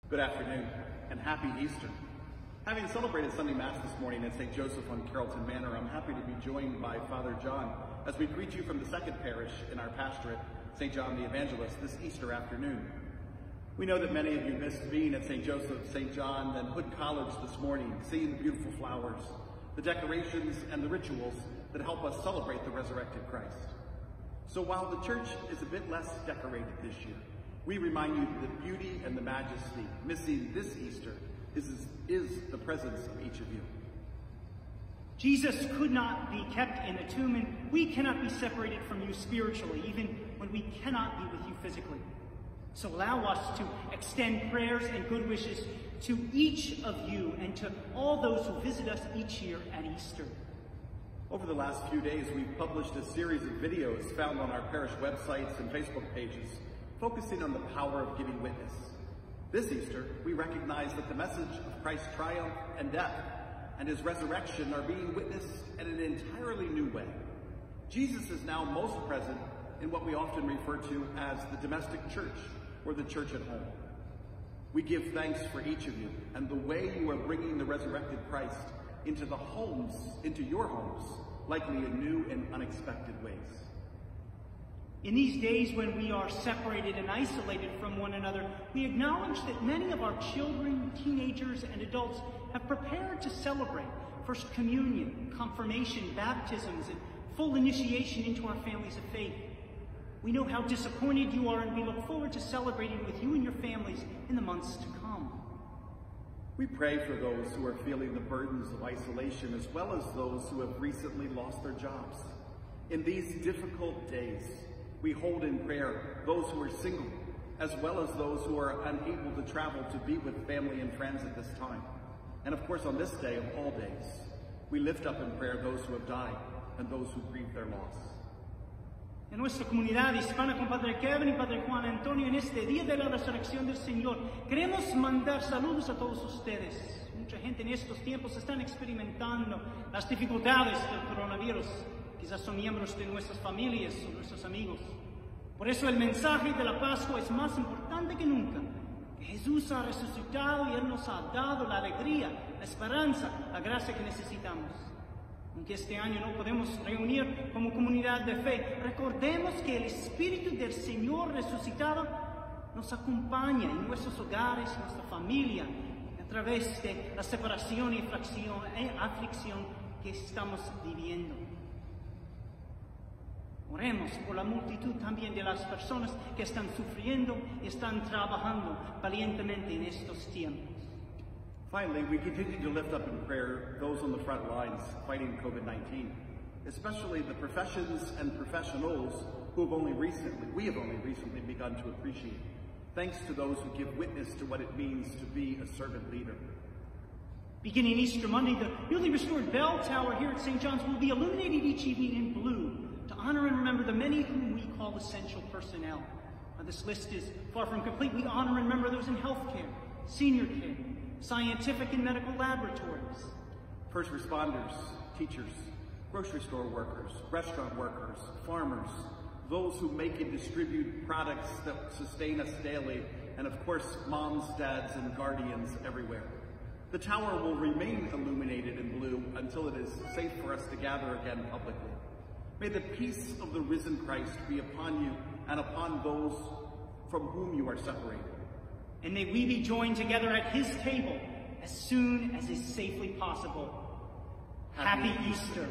Good afternoon, and happy Easter. Having celebrated Sunday Mass this morning at St. Joseph on Carrollton Manor, I'm happy to be joined by Father John as we greet you from the second parish in our pastorate, St. John the Evangelist, this Easter afternoon. We know that many of you missed being at St. Joseph, St. John, and Hood College this morning, seeing the beautiful flowers, the decorations, and the rituals that help us celebrate the resurrected Christ. So while the church is a bit less decorated this year, we remind you that the beauty and the majesty missing this Easter is the presence of each of you. Jesus could not be kept in a tomb, and we cannot be separated from you spiritually, even when we cannot be with you physically. So allow us to extend prayers and good wishes to each of you and to all those who visit us each year at Easter. Over the last few days, we've published a series of videos found on our parish websites and Facebook pages, focusing on the power of giving witness. This Easter, we recognize that the message of Christ's triumph and death and his resurrection are being witnessed in an entirely new way. Jesus is now most present in what we often refer to as the domestic church, or the church at home. We give thanks for each of you and the way you are bringing the resurrected Christ into the homes, into your homes, likely in new and unexpected ways. In these days when we are separated and isolated from one another, we acknowledge that many of our children, teenagers, and adults have prepared to celebrate First Communion, confirmation, baptisms, and full initiation into our families of faith. We know how disappointed you are, and we look forward to celebrating with you and your families in the months to come. We pray for those who are feeling the burdens of isolation, as well as those who have recently lost their jobs. In these difficult days, we hold in prayer those who are single, as well as those who are unable to travel to be with family and friends at this time. And of course, on this day of all days, we lift up in prayer those who have died and those who grieve their loss. En nuestra comunidad hispana con Padre Kevin y Padre Juan Antonio, en este día de la resurrección del Señor, queremos mandar saludos a todos ustedes. Mucha gente en estos tiempos están experimentando las dificultades del coronavirus. Quizás son miembros de nuestras familias o nuestros amigos. Por eso el mensaje de la Pascua es más importante que nunca. Que Jesús ha resucitado y Él nos ha dado la alegría, la esperanza, la gracia que necesitamos. Aunque este año no podemos reunir como comunidad de fe, recordemos que el Espíritu del Señor resucitado nos acompaña en nuestros hogares, en nuestra familia, a través de la separación y aflicción que estamos viviendo. Oremos por la multitud también de las personas que están sufriendo y están trabajando valientemente en estos tiempos. Finally, we continue to lift up in prayer those on the front lines fighting COVID-19, especially the professions and professionals who have only recently begun to appreciate, thanks to those who give witness to what it means to be a servant leader. Beginning Easter Monday, the newly restored bell tower here at St. John's will be illuminated each evening in blue to honor and remember the many whom we call essential personnel. This list is far from complete. We honor and remember those in healthcare, senior care, scientific and medical laboratories, first responders, teachers, grocery store workers, restaurant workers, farmers, those who make and distribute products that sustain us daily, and of course, moms, dads, and guardians everywhere. The tower will remain illuminated in blue until it is safe for us to gather again publicly. May the peace of the risen Christ be upon you and upon those from whom you are separated. And may we be joined together at his table as soon as is safely possible. Happy Easter.